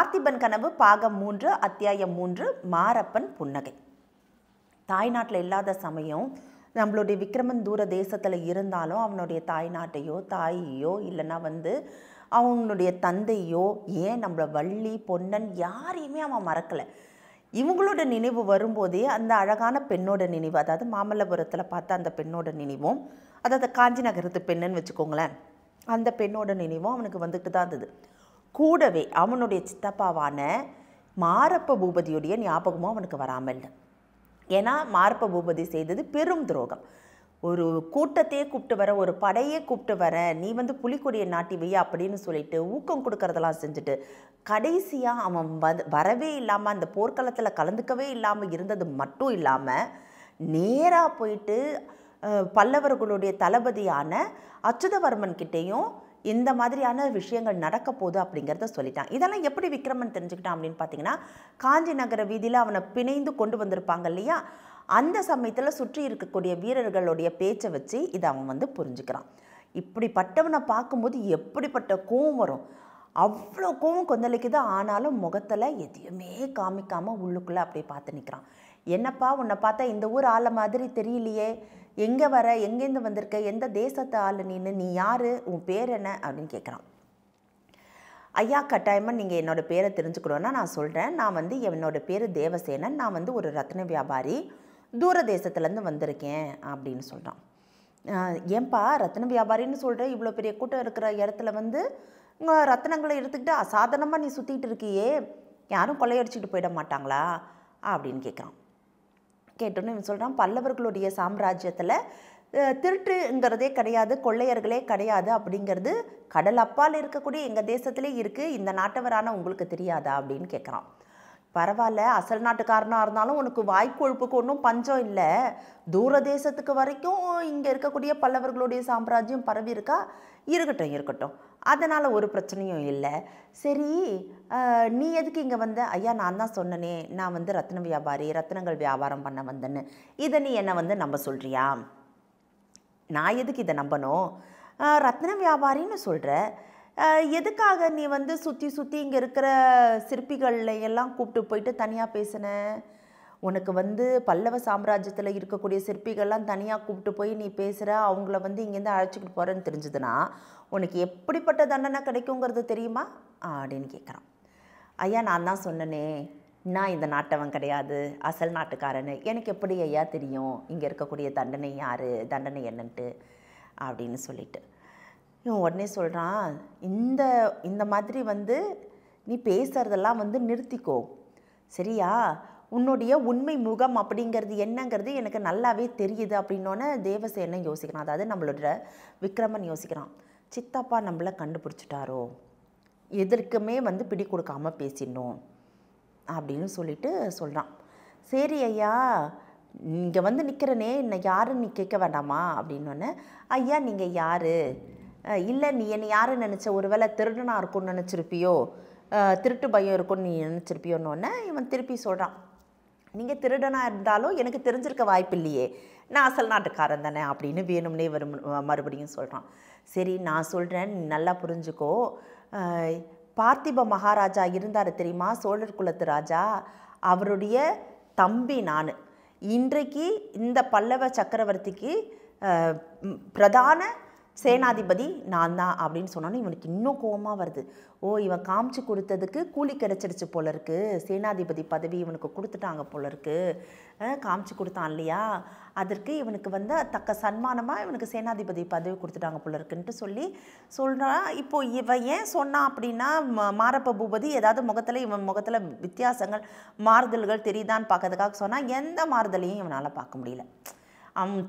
பார்த்திபன் கனவு பாகம் 3 அத்தியாயம் 3 மாரப்பன் புன்னகை. தாய்நாட்டில் இல்லாத சமயம் நம்மளுடைய விக்ரமன் தூர தேசத்தில் இருந்தாலும் அவனுடைய தாய்நாட்டையோ தாயையோ இல்லைன்னா அவங்களுடைய தந்தையோ ஏன் நம்மள வள்ளி பொன்னன் யாரையுமே அவன் மறக்கலை. இவங்களோட நினைவு வரும்போதே அந்த அழகான பெண்ணோட நினைவு, அதாவது மாமல்லபுரத்தில் பார்த்த அந்த பெண்ணோட நினைவும், அதாவது காஞ்சி நகரத்து பெண்ணுன்னு வச்சுக்கோங்களேன், அந்த பெண்ணோட நினைவும் அவனுக்கு வந்துட்டு தான் இருந்தது. கூடவே அவனுடைய சித்தப்பாவான மாரப்ப பூபதியுடைய ஞாபகமும் அவனுக்கு வராமல் இல்லை. ஏன்னா மாரப்ப பூபதி செய்தது பெரும் துரோகம். ஒரு கூட்டத்தையே கூப்பிட்டு வர, ஒரு படையே கூப்பிட்டு வர, நீ புலிக்கொடியை நாட்டி வை அப்படின்னு சொல்லிட்டு ஊக்கம் கொடுக்கறதெல்லாம் செஞ்சுட்டு கடைசியாக அவன் வரவே இல்லாமல் அந்த போர்க்களத்தில் கலந்துக்கவே இல்லாமல் இருந்தது மட்டும் இல்லாமல் நேராக போயிட்டு பல்லவர்களுடைய தளபதியான அச்சுதவர்மன் கிட்டேயும் இந்த மாதிரியான விஷயங்கள் நடக்க போகுது அப்படிங்கிறத சொல்லிட்டான். இதெல்லாம் எப்படி விக்ரமன் தெரிஞ்சுக்கிட்டான் அப்படின்னு பார்த்தீங்கன்னா, காஞ்சி நகர வீதியில் அவனை பிணைந்து கொண்டு வந்திருப்பாங்க இல்லையா, அந்த சமயத்தில் சுற்றி இருக்கக்கூடிய வீரர்களுடைய பேச்சை வச்சு இதை அவன் புரிஞ்சுக்கிறான். இப்படிப்பட்டவனை பார்க்கும்போது எப்படிப்பட்ட கோவம் வரும், அவ்வளோ கோவம் கொந்தளிக்குது. ஆனாலும் முகத்தில் எதையுமே காமிக்காமல் உள்ளுக்குள்ளே அப்படியே பார்த்து நிற்கிறான். என்னப்பா உன்னை பார்த்தா இந்த ஊர் ஆளை மாதிரி தெரியலையே, எங்கே வர, எங்கேருந்து வந்திருக்க, எந்த தேசத்து ஆள் நீ யார், உன் பேர் என்ன அப்படின்னு கேட்குறான். ஐயா கட்டாயமாக நீங்கள் என்னோடய பேரை தெரிஞ்சுக்கணுன்னா நான் சொல்கிறேன். நான் என்னோடய பேர் தேவசேனன், நான் ஒரு ரத்ன வியாபாரி, தூர தேசத்துலேருந்து வந்திருக்கேன் அப்படின்னு சொல்கிறான். ஏன்பா ரத்ன வியாபாரின்னு சொல்கிறேன், இவ்வளோ பெரிய கூட்டம் இருக்கிற இடத்துல ரத்னங்களை எடுத்துக்கிட்டு அசாதாரணமாக நீ சுற்றிட்டு இருக்கியே, யாரும் கொள்ளையடிச்சிட்டு போயிட மாட்டாங்களா அப்படின்னு கேட்குறான். கேட்டோன்னு இவன் சொல்கிறான், பல்லவர்களுடைய சாம்ராஜ்யத்தில் திருட்டுங்கிறதே கிடையாது, கொள்ளையர்களே கிடையாது அப்படிங்கிறது கடல் அப்பால் இருக்கக்கூடிய எங்கள் தேசத்திலே இருக்குது, இந்த நாட்டவரான உங்களுக்கு தெரியாதா அப்படின்னு கேட்குறான். பரவாயில்ல, அசல் நாட்டுக்காரனாக இருந்தாலும் உனக்கு வாய்க்கொழுப்புக்கு ஒன்றும் பஞ்சம் இல்லை, தூர தேசத்துக்கு வரைக்கும் இங்கே இருக்கக்கூடிய பல்லவர்களுடைய சாம்ராஜ்யம் பரவி இருக்கா, இருக்கட்டும், அதனால் ஒரு பிரச்சனையும் இல்லை. சரி, நீ எதுக்கு இங்கே வந்த? ஐயா நான் தான் சொன்னனே, நான் ரத்ன வியாபாரி, ரத்னங்கள் வியாபாரம் பண்ண வந்தேன்னு. இதை நீ என்னை நம்ப சொல்கிறியா? நான் எதுக்கு இதை நம்பணும்? ரத்ன வியாபாரின்னு சொல்கிற, எதுக்காக நீ சுற்றி இங்கே இருக்கிற சிற்பிகளை எல்லாம் கூப்பிட்டு போயிட்டு தனியாக பேசின? உனக்கு பல்லவ சாம்ராஜ்யத்தில் இருக்கக்கூடிய சிற்பிகள்லாம் தனியாக கூப்பிட்டு போய் நீ பேசுகிற, அவங்கள இங்கேருந்து அழைச்சிக்கிட்டு போகிறேன்னு தெரிஞ்சதுன்னா உனக்கு எப்படிப்பட்ட தண்டனை கிடைக்குங்கிறது தெரியுமா அப்படின்னு கேட்குறான். ஐயா நான் தான் சொன்னனே, நான் இந்த நாட்டவன் கிடையாது, அசல் நாட்டுக்காரன்னு, எனக்கு எப்படி ஐயா தெரியும் இங்கே இருக்கக்கூடிய தண்டனை யார், தண்டனை என்னன்ட்டு அப்படின்னு சொல்லிட்டு இவன் உடனே சொல்கிறான், இந்த மாதிரி நீ பேசுகிறதெல்லாம் நிறுத்திக்கோ சரியா, உன்னுடைய உண்மை முகம் அப்படிங்கிறது என்னங்கிறது எனக்கு நல்லாவே தெரியுது அப்படின்னோடனே தேவசேனன் யோசிக்கிறான், அதாவது நம்மளோட விக்ரமன் யோசிக்கிறான், சித்தப்பா நம்மளை கண்டுபிடிச்சிட்டாரோ, எதற்குமே பிடி கொடுக்காமல் பேசிடணும் அப்படின்னு சொல்லிட்டு சொல்கிறான். சரி ஐயா, இங்கே நிற்கிறனே, என்னை யாருன்னு நீ கேட்க வேண்டாமா அப்படின்னோடனே, ஐயா நீங்கள் யார், இல்லை நீ என்னை யாருன்னு நினச்ச, ஒரு வேளை திருடனாக இருக்கும்னு நினச்சிருப்பியோ, திருட்டு பயம் இருக்கும்னு நீ நினச்சிருப்பியோன்னொன்னே இவன் திருப்பி சொல்கிறான், நீங்கள் திருடனாக இருந்தாலும் எனக்கு தெரிஞ்சிருக்க வாய்ப்பு இல்லையே, நான் அசல் நாட்டுக்காரன் தானே அப்படின்னு வேணும்னே மறுபடியும் சொல்கிறான். சரி நான் சொல்கிறேன், நீ நல்லா புரிஞ்சுக்கோ, பார்த்திப மகாராஜா இருந்தார் தெரியுமா, சோழர் குலத்து ராஜா, அவருடைய தம்பி நான். இன்றைக்கு இந்த பல்லவ சக்கரவர்த்திக்கு பிரதான சேனாதிபதி நான் தான் அப்படின்னு சொன்னாலும் இவனுக்கு இன்னும் கோபமாக வருது. ஓ, இவன் காமிச்சு கொடுத்ததுக்கு கூலி கிடைச்சிடுச்சு போல இருக்கு, சேனாதிபதி பதவி இவனுக்கு கொடுத்துட்டாங்க போல இருக்கு, காமிச்சு கொடுத்தான் இல்லையா, அதற்கு இவனுக்கு தக்க சன்மானமாக இவனுக்கு சேனாதிபதி பதவி கொடுத்துட்டாங்க போல இருக்குன்ட்டு சொல்கிறான். இப்போது இவன் ஏன் சொன்னான் அப்படின்னா, மாரப்ப பூபதி ஏதாவது இவன் முகத்தில் வித்தியாசங்கள் மாறுதல்கள் தெரியுதான்னு பார்க்கறதுக்காக சொன்னால் எந்த மாறுதலையும் இவனால் பார்க்க முடியல.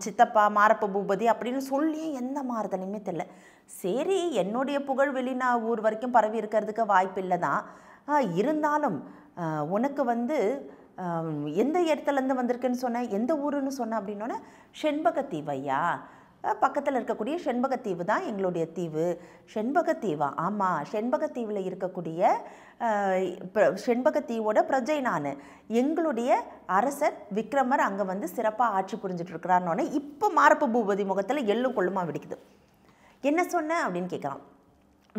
சித்தப்பா மாரப்ப பூபதி அப்படின்னு சொல்லியும் எந்த மாறுதலையுமே தெரியல. சரி, என்னுடைய புகழ் ஊர் வரைக்கும் பரவி இருக்கிறதுக்கு வாய்ப்பு இல்லை தான், இருந்தாலும் உனக்கு எந்த இடத்துலேருந்து வந்திருக்குன்னு சொன்ன, எந்த ஊருன்னு சொன்ன அப்படின்னோடனே, செண்பகத்தீவு ஐயா, பக்கத்தில் இருக்கக்கூடிய செண்பகத்தீவு தான் எங்களுடைய தீவு. செண்பகத்தீவா? ஆமாம், செண்பகத்தீவில் இருக்கக்கூடிய செண்பகத்தீவோட பிரஜை நான். எங்களுடைய அரசர் விக்ரமர் அங்கே சிறப்பாக ஆட்சி புரிஞ்சிட்டு இருக்கிறார்னோடனே இப்போ மாரப்ப பூபதி முகத்தில் எள்ளும் கொள்ளுமா வெடிக்குது. என்ன சொன்ன அப்படின்னு கேட்குறான்.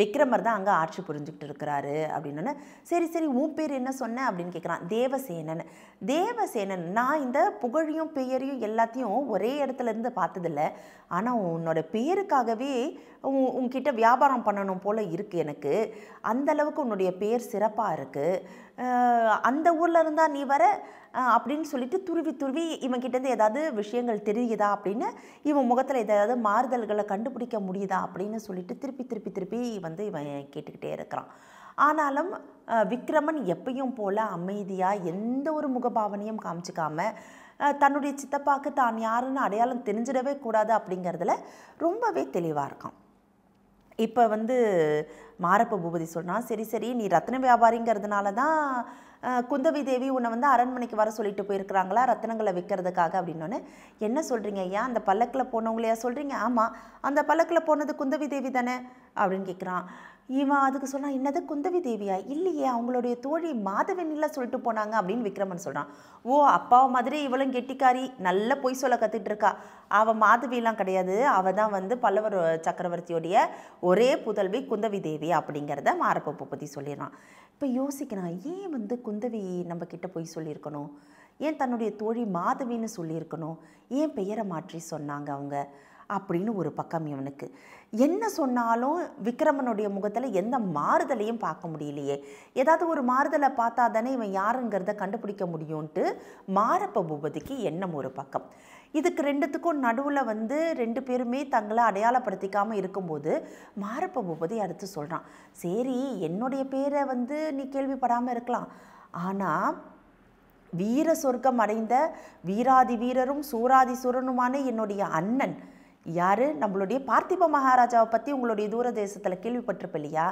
விக்ரமர் தான் அங்கே ஆட்சி புரிஞ்சுக்கிட்டு இருக்கிறாரு அப்படின்னோடனே சரி சரி உன் பேர் என்ன சொன்ன அப்படின்னு கேட்குறான். தேவசேனன். தேவசேனன், நான் இந்த புகழையும் பெயரையும் எல்லாத்தையும் ஒரே இடத்துல இருந்து பார்த்ததில்ல, ஆனால் உன்னோட பேருக்காகவே உன்கிட்ட வியாபாரம் பண்ணணும் போல் இருக்குது எனக்கு. அந்தளவுக்கு உன்னுடைய பேர் சிறப்பாக இருக்குது. அந்த ஊரில் இருந்தால் நீ வர அப்படின்னு சொல்லிட்டு துருவி இவன்கிட்டேருந்து ஏதாவது விஷயங்கள் தெரியுதா அப்படின்னு, இவன் முகத்தில் ஏதாவது மாறுதல்களை கண்டுபிடிக்க முடியுதா அப்படின்னு சொல்லிட்டு திருப்பி வந்து இவன் கேட்டுக்கிட்டே இருக்கிறான். ஆனாலும் விக்ரமன் எப்பயும் போல் அமைதியாக எந்த ஒரு முகபாவனையும் காமிச்சிக்காம தன்னுடைய சித்தப்பாவுக்கு தான் யாருன்னு அடையாளம் தெரிஞ்சிடவே கூடாது அப்படிங்கிறதுல ரொம்பவே தெளிவாக இருக்கான். இப்போ வந்து மாரப்ப பூபதி சொல்கிறான், சரி நீ ரத்ன வியாபாரிங்கிறதுனால தான் குந்தவி தேவி உன்னை வந்து அரண்மனைக்கு வர சொல்லிட்டு போயிருக்கிறாங்களா ரத்னங்களை விற்கிறதுக்காக அப்படின்னோடனே, என்ன சொல்கிறீங்க ஐயா, அந்த பல்லக்கில் போனவங்களையா சொல்கிறீங்க? ஆமாம், அந்த பல்லக்கில் போனது குந்தவி தேவி தானே அப்படின்னு கேட்குறான். இவன் அதுக்கு சொன்னான், என்னது குந்தவி தேவியா? இல்லையே, அவங்களுடைய தோழி மாதவனில சொல்லிட்டு போனாங்க அப்படின்னு விக்ரமன் சொல்கிறான். ஓ, அப்பாவை மாதிரி இவளும் கெட்டிக்காரி, நல்ல பொய் சொல்ல கற்றுட்டு இருக்கா. அவள் மாதவிலாம் கிடையாது, அவள் தான் வந்து பல்லவர் சக்கரவர்த்தியோடைய ஒரே புதல்வி குந்தவி தேவி அப்படிங்கிறத மாரப்ப பூபதி சொல்லிடுறான். இப்போ யோசிக்கிறான், ஏன் வந்து குந்தவி நம்ம கிட்ட போய் சொல்லியிருக்கணும்? ஏன் தன்னுடைய தோழி மாதவின்னு சொல்லியிருக்கணும்? ஏன் பெயரை மாற்றி சொன்னாங்க அவங்க அப்படின்னு ஒரு பக்கம் இவனுக்கு. என்ன சொன்னாலும் விக்ரமனுடைய முகத்தில் எந்த மாறுதலையும் பார்க்க முடியலையே, ஏதாவது ஒரு மாறுதலை பார்த்தா தானே இவன் யாருங்கிறத கண்டுபிடிக்க முடியும்ன்ட்டு மாரப்ப பூபதிக்கு எண்ணம் ஒரு பக்கம். இதுக்கு ரெண்டுத்துக்கும் நடுவில் வந்து ரெண்டு பேருமே தங்களை அடையாளப்படுத்திக்காமல் இருக்கும்போது மாரப்ப பூபதி அடுத்து சொல்கிறான், சரி என்னுடைய பேரை வந்து நீ கேள்விப்படாமல் இருக்கலாம், ஆனால் வீர சொர்க்கம் அடைந்த வீராதி வீரரும் சூராதி சூரனுமான என்னுடைய அண்ணன் யார், நம்மளுடைய பார்த்திப மகாராஜாவை பற்றி உங்களுடைய தூரதேசத்தில் கேள்விப்பட்டிருப்ப இல்லையா?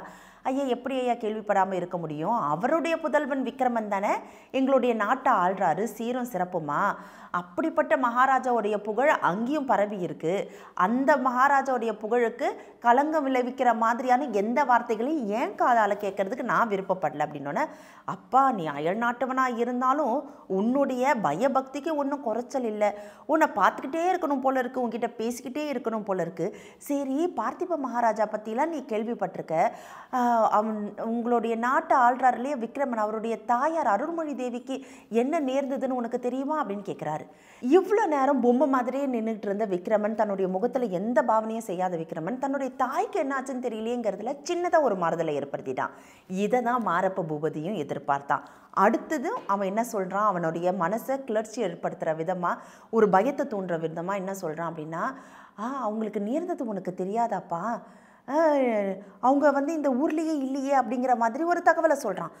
ஐயா, எப்படி ஐயா கேள்விப்படாமல் இருக்க முடியும்? அவருடைய புதல்வன் விக்ரமன் தானே எங்களுடைய நாட்டை ஆள்றாரு, சீரும் சிறப்புமா. அப்படிப்பட்ட மகாராஜாவுடைய புகழ் அங்கேயும் பரவி இருக்கு. அந்த மகாராஜாவுடைய புகழுக்கு களங்கம் விளைவிக்கிற மாதிரியான எந்த வார்த்தைகளையும் ஏன் காதால் கேட்கறதுக்கு நான் விருப்பப்படலை அப்படின்னோடனே, அப்பா நீ அயல் நாட்டவனாக இருந்தாலும் உன்னுடைய பயபக்திக்கு ஒன்றும் குறைச்சல் இல்லை, உன்னை பார்த்துக்கிட்டே இருக்கணும் போல இருக்குது, உன்கிட்ட பேசிக்கிட்டே இருக்கணும் போல இருக்குது. சரி, பார்த்திப மகாராஜா பற்றிலாம் நீ கேள்விப்பட்டிருக்க, உங்களுடைய நாட்டை ஆள்றாரு இல்லையா விக்ரமன், அவருடைய தாயார் அருள்மொழி தேவிக்கு என்ன நேர்ந்ததுன்னு உனக்கு தெரியுமா அப்படின்னு கேட்குறாரு. இவ்வளோ நேரம் பொம்மை மாதிரியே நின்றுட்டு இருந்த விக்ரமன், தன்னுடைய முகத்தில் எந்த பாவனையும் செய்யாத விக்ரமன், தன்னுடைய தாய்க்கு என்னாச்சுன்னு தெரியலையேங்கிறதுல சின்னதாக ஒரு மாறுதலை ஏற்படுத்திட்டான். இதை தான் மாரப்ப பூபதியும் எதிர்பார்த்தான். அடுத்தது அவன் என்ன சொல்கிறான், அவனுடைய மனசை கிளர்ச்சி ஏற்படுத்துகிற விதமாக, ஒரு பயத்தை தூண்டுற விதமாக என்ன சொல்கிறான் அப்படின்னா, அவங்களுக்கு நேர்ந்தது உனக்கு தெரியாதாப்பா, அவங்க வந்து இந்த ஊர்லேயே இல்லையே அப்படிங்கிற மாதிரி ஒரு தகவலை சொல்கிறான்.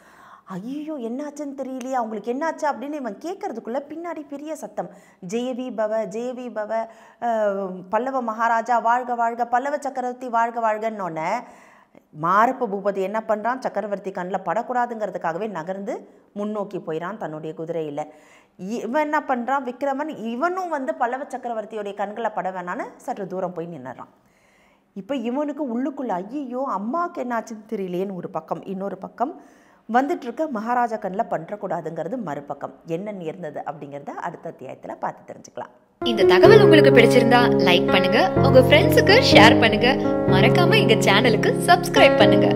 ஐயோ, என்னாச்சுன்னு தெரியலையே, அவங்களுக்கு என்னாச்சு அப்படின்னு இவன் கேட்கறதுக்குள்ளே பின்னாடி பெரிய சத்தம், ஜெயவி பவ ஜெயவி பவ, பல்லவ மகாராஜா வாழ்க வாழ்க, பல்லவ சக்கரவர்த்தி வாழ்க வாழ்கன்னொன்னே மாரப்ப பூபதி என்ன பண்ணுறான், சக்கரவர்த்தி கண்ணில் படக்கூடாதுங்கிறதுக்காகவே நகர்ந்து முன்னோக்கி போயிடான் தன்னுடைய குதிரையில். இவன் என்ன பண்ணுறான், விக்ரமன் இவனும் வந்து பல்லவ சக்கரவர்த்தியோடைய கண்களை பட வேணான்னு சற்று தூரம் போய் நின்னுறான். இப்போ இவனுக்கு உள்ளுக்குள்ள ஐயோ அம்மாவுக்கு என்னாச்சுன்னு தெரியலேன்னு ஒரு பக்கம், இன்னொரு பக்கம் வந்துட்டு இருக்க மகாராஜா கண்ணில் பண்ணுறக்கூடாதுங்கிறது மறுபக்கம். என்ன நேர்ந்தது அப்படிங்கிறத அடுத்த அத்தியாயத்தில் பார்த்து தெரிஞ்சுக்கலாம். இந்த தகவல் உங்களுக்கு பிடிச்சிருந்தா லைக் பண்ணுங்க, உங்க ஃப்ரெண்ட்ஸுக்கு ஷேர் பண்ணுங்க, மறக்காம எங்க சேனலுக்கு சப்ஸ்கிரைப் பண்ணுங்க.